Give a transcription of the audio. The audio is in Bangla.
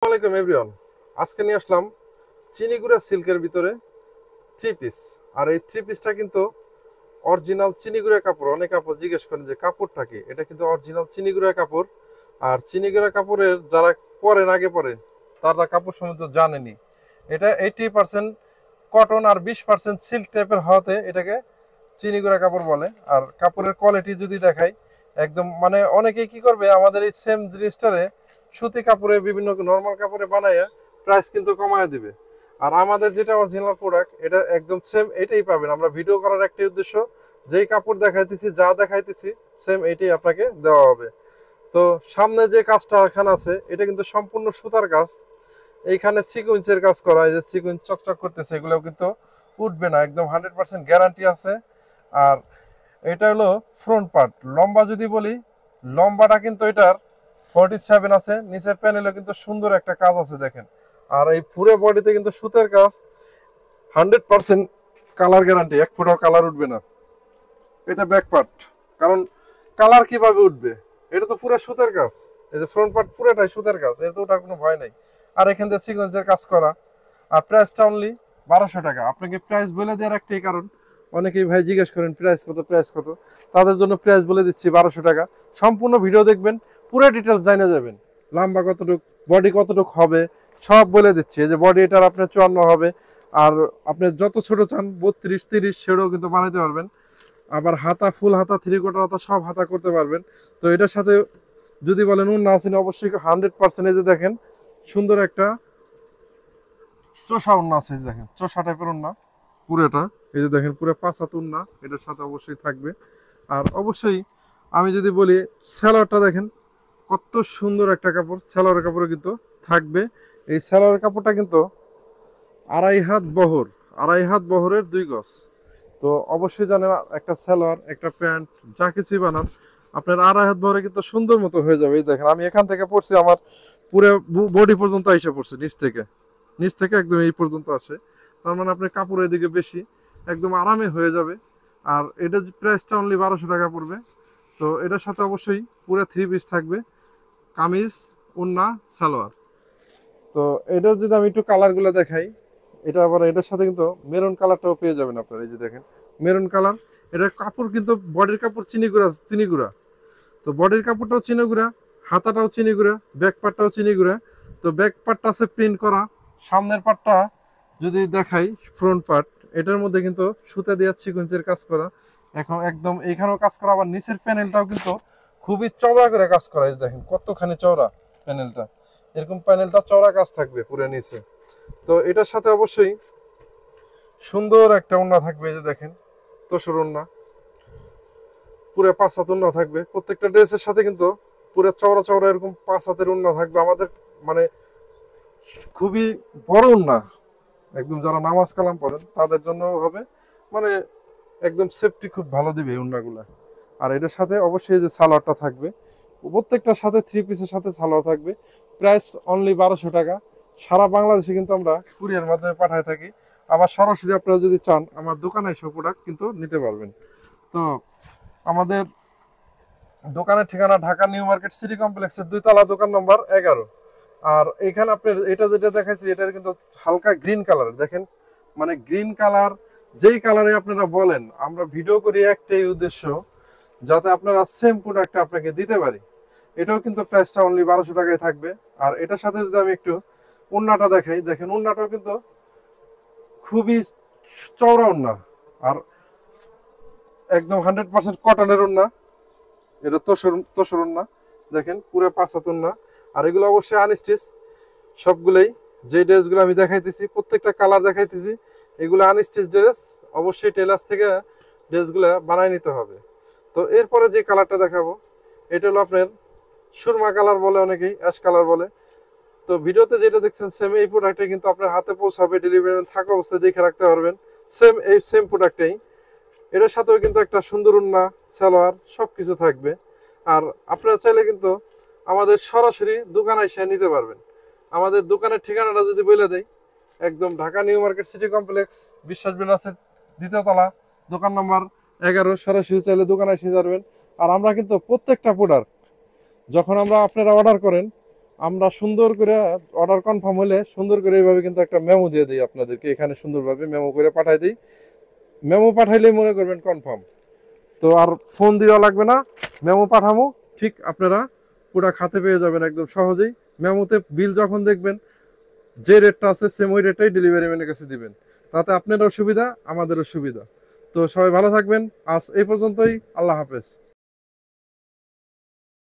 আসসালামাইকুম এভরিওয়ান। আজকে নিয়ে আসলাম চিনিগুড়া সিল্কের ভিতরে থ্রি পিস। আর এই থ্রি পিসটা কিন্তু অরিজিনাল চিনিগুড়া কাপড়। অনেক কাপড় জিজ্ঞেস করেন যে কাপড়টা কি, এটা কিন্তু অরিজিনাল চিনিগুড়া কাপড়। আর চিনিগুড়া কাপড়ের যারা পরেন, আগে পরে, তারা কাপড় সম্বন্ধে জানেনি। এটা 80% কটন আর 20% সিল্ক টাইপের হওয়াতে এটাকে চিনিগুড়া কাপড় বলে। আর কাপড়ের কোয়ালিটি যদি দেখাই, একদম মানে অনেকেই কি করবে, আমাদের এই সেম জিনিসটারে সুতি কাপড়ে, বিভিন্ন নর্মাল কাপড়ে বানাইয়া প্রাইস কিন্তু কমায় দিবে। আর আমাদের যেটা অরিজিনাল প্রোডাক্ট, এটা একদম সেম এটাই পাবেন। আমরা ভিডিও করার একটাই উদ্দেশ্য, যেই কাপড় দেখাইতেছি, যা দেখাইতেছি সেম এটাই আপনাকে দেওয়া হবে। তো সামনে যে কাজটা এখানে আছে, এটা কিন্তু সম্পূর্ণ সুতার কাজ। এইখানে সিকুয়েন্সের কাজ করা, এই যে সিকুয়েন্স চকচক করতেছে, এগুলোও কিন্তু উঠবে না, একদম 100% গ্যারান্টি আছে। আর এটা হলো ফ্রন্ট পার্ট। লম্বা যদি বলি, লম্বাটা কিন্তু এটার 47 আছে। নিচের প্যানেলে কিন্তু সুন্দর একটা কাজ আছে, দেখেন। আর এই পুরো বডিতে কিন্তু সুতার কাজ, 100% কালার গ্যারান্টি, এক ফোঁটাও কালার উঠবে না। এটা ব্যাক পার্ট, কারণ কালার কিভাবে উঠবে, এটা তো পুরো সুতার কাজ। এই যে ফ্রন্ট পার্ট পুরোটাই সুতার কাজ, এটা তো ওটার কোনো ভয় নাই। আর এখান থেকে সিকোয়েন্সের কাজ করা। আর প্রাইসটা অনলি 1200 টাকা। আপনাকে প্রাইস বলে দেওয়ার একটাই কারণ, অনেকেই ভাই জিজ্ঞেস করেন প্রাইস কত, প্রাইস কত। তাদের জন্য প্রাইস বলে দিচ্ছি 1200 টাকা। সম্পূর্ণ ভিডিও দেখবেন, পুরো ডিটেলস জানা যাবেন। লম্বা কতটুক, বডি কতটুক হবে, সব বলে দিচ্ছি। এই যে বডি এটার আপনার 54 হবে। আর আপনি যত ছোট চান, 32, 30 সেটাও কিন্তু বানাইতে পারবেন। আবার হাতা, ফুল হাতা, থ্রি কোয়ার্টার হাতা, সব হাতা করতে পারবেন। তো এটার সাথে যদি বলেন উন্না আসেন, অবশ্যই 100%। এই যে দেখেন, সুন্দর একটা চোষা উন্না আছে, দেখেন চোষা টাইপের উন্না পুরোটা। এই যে দেখেন, পুরো 5 হাত উন্না এটার সাথে অবশ্যই থাকবে। আর অবশ্যই আমি যদি বলি, সালোয়ারটা দেখেন কত সুন্দর একটা কাপড়। সালোয়ারের কাপড় কিন্তু থাকবে। এই সালোয়ারের কাপড়টা কিন্তু 2.5 হাত বহর, 2.5 হাত বহরের 2 গজ। তো অবশ্যই জানেন, একটা সালোয়ার, একটা প্যান্ট, যা কিছুই বানান, আপনার 2.5 হাত বহরে কিন্তু সুন্দর মতো হয়ে যাবে। এই দেখেন, আমি এখান থেকে পড়ছি, আমার পুরো বডি পর্যন্ত এসে পড়ছে, নিচ থেকে একদম এই পর্যন্ত আসে। তার মানে আপনার কাপড় এদিকে বেশি, একদম আরামে হয়ে যাবে। আর এটা প্রাইসটা অনলি 1200 টাকা পড়বে। তো এটার সাথে অবশ্যই পুরো থ্রি পিস থাকবে, কামিজ, ওড়না, সালোয়ার। তো এটা যদি আমি একটু কালারগুলো দেখাই, এটা আবার এটার সাথে কিন্তু মেরুন কালারটাও পেয়ে যাবেন আপনারা। এই যে দেখেন, মেরুন কালার। এটার কাপড় কিন্তু বডির কাপড় চিনিগুড়া। তো বডির কাপড়টাও চিনিগুড়া, হাতাটাও চিনিগুড়া, ব্যাক পার্টটাও চিনিগুড়া। তো ব্যাক পার্টটা আছে প্রিন্ট করা। সামনের পার্টটা যদি দেখাই, ফ্রন্ট পার্ট, এটার মধ্যে কিন্তু সুতা দিয়ে সিকোয়েন্সের কাজ করা। এখন একদম এইখানেও কাজ করা। আবার নিচের প্যানেলটাও কিন্তু খুবই চওড়া করে কাজ করা। এই দেখেন কতখানি চওড়া প্যানেলটা, এরকম প্যানেলটা চওড়া কাজ থাকবে পুরো নিচে। তো এটার সাথে অবশ্যই সুন্দর একটা ওড়না থাকবে। এই যে দেখেন, তসর ওড়না, পুরো 5 হাত ওড়না থাকবে। প্রত্যেকটা ড্রেসের সাথে কিন্তু পুরো চওড়া চওড়া এরকম 5 হাতের ওড়না থাকবে আমাদের। মানে খুবই বড় ওড়না, একদম যারা নামাজ কালাম পড়েন তাদের জন্য হবে। মানে একদম সেফটি খুব ভালো দিবে এই ওড়নাগুলা। আর এটার সাথে অবশ্যই যে সালোয়ারটা থাকবে, প্রত্যেকটার সাথে থ্রি পিসের সাথে সালোয়ার থাকবে। প্রাইস অনলি 1200 টাকা। সারা বাংলাদেশে কিন্তু আমরা কুরিয়ার মাধ্যমে পাঠায় থাকি। আবার সরাসরি আপনারা যদি চান, আমার দোকানে এসে প্রোডাক্ট কিন্তু নিতে পারবেন। তো আমাদের দোকানের ঠিকানা ঢাকা নিউ মার্কেট সিটি কমপ্লেক্সের 2 তলা, দোকান নম্বর 11। আর এখানে আপনার এটা যেটা দেখাচ্ছি, এটার কিন্তু হালকা গ্রিন কালার, দেখেন মানে গ্রিন কালার। যেই কালারে আপনারা বলেন, আমরা ভিডিও করি একটাই উদ্দেশ্য, যাতে আপনারা সেম প্রোডাক্ট আপনাকে দিতে পারি। এটাও কিন্তু প্রাইসটা অনলি 1200 টাকায় থাকবে। আর এটার সাথে যদি আমি একটু ওড়নাটা দেখাই, দেখেন ওড়নাটাও কিন্তু খুবই চওড়া ওড়না। আর একদম 100% কটনের ওড়না। এটা তোসর ওড়না, দেখেন পুরো 5 হাত ওড়না। আর এগুলো অবশ্যই আনস্টিচ সবগুলোই। যে ড্রেসগুলো আমি দেখাইতেছি, প্রত্যেকটা কালার দেখাইতেছি, এগুলো আনস্টিচ ড্রেস। অবশ্যই টেলার্স থেকে ড্রেসগুলো বানায় নিতে হবে। তো এরপরে যে কালারটা দেখাবো, এটা হলো আপনার সুরমা কালার বলে, অনেকেই অ্যাশ কালার বলে। তো ভিডিওতে যেটা দেখছেন সেম এই প্রোডাক্টে কিন্তু আপনার হাতে পৌঁছাবে, ডেলিভারি থাকা অবস্থায় দেখে রাখতে পারবেন। সেম প্রোডাক্টেই এটার সাথেও কিন্তু একটা সুন্দর ওড়না, সালোয়ার সবকিছু থাকবে। আর আপনারা চাইলে কিন্তু আমাদের সরাসরি দোকানে এসে নিতে পারবেন। আমাদের দোকানের ঠিকানাটা যদি বলে দেই, একদম Dhaka new market city complex, বিশ্বাস বিলাসের 2 তলা, দোকান নম্বর 11। সরাসরি চাইলে দোকানে এসে যাবেন। আর আমরা কিন্তু প্রত্যেকটা প্রোডাক্ট যখন আপনারা অর্ডার করেন, আমরা সুন্দর করে অর্ডার কনফার্ম হলে সুন্দর করে এইভাবে কিন্তু একটা মেমো দিয়ে দিই আপনাদেরকে, এখানে সুন্দরভাবে মেমো করে পাঠাই দিই। মেমো পাঠাইলেই মনে করবেন কনফার্ম। তো আর ফোন দেওয়া লাগবে না, মেমো পাঠামো, ঠিক আপনারা পুরা খাতে পেয়ে যাবেন একদম সহজেই। মেমোতে বিল যখন দেখবেন যে রেটটা আছে সেম ওই রেটটাই ডেলিভারি ম্যানের কাছে দিবেন, তাতে আপনারও সুবিধা আমাদেরও সুবিধা। তো সবাই ভালো থাকবেন, আজ এই পর্যন্তই, আল্লাহ হাফেজ।